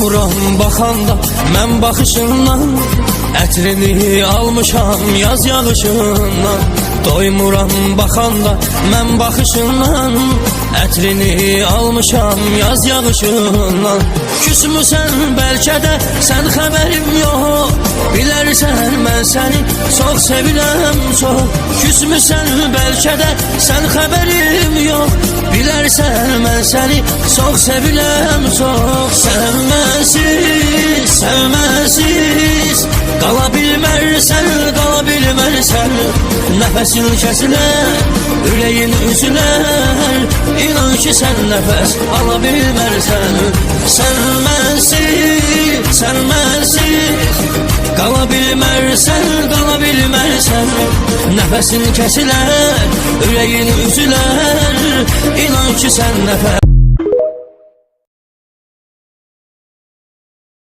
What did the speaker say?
Doymuram baxanda mən baxışından, ətrini almışam yaz yağışından. Doymuram baxanda mən baxışından, ətrini almışam yaz yağışından. Küsmüsən bəlkə də sən xəbərim yox, bilərsən mən səni çox sevirəm çox. Küsmüsən bəlkə də sən xəbərim yox, bilərsən mən səni çox sevirəm çox. Sevməsiz, sevməsiz qala bilmərsən, qala bilmərsən. Nəfəsin kəsilər, ürəyin üzülər, inan ki sən nəfəs ala bilmərsən. Sevməsiz, sevməsiz qala bilmərsən, qala bilmərsən. Nəfəsin kəsilər, ürəyin üzülər, inan ki sən nəfəs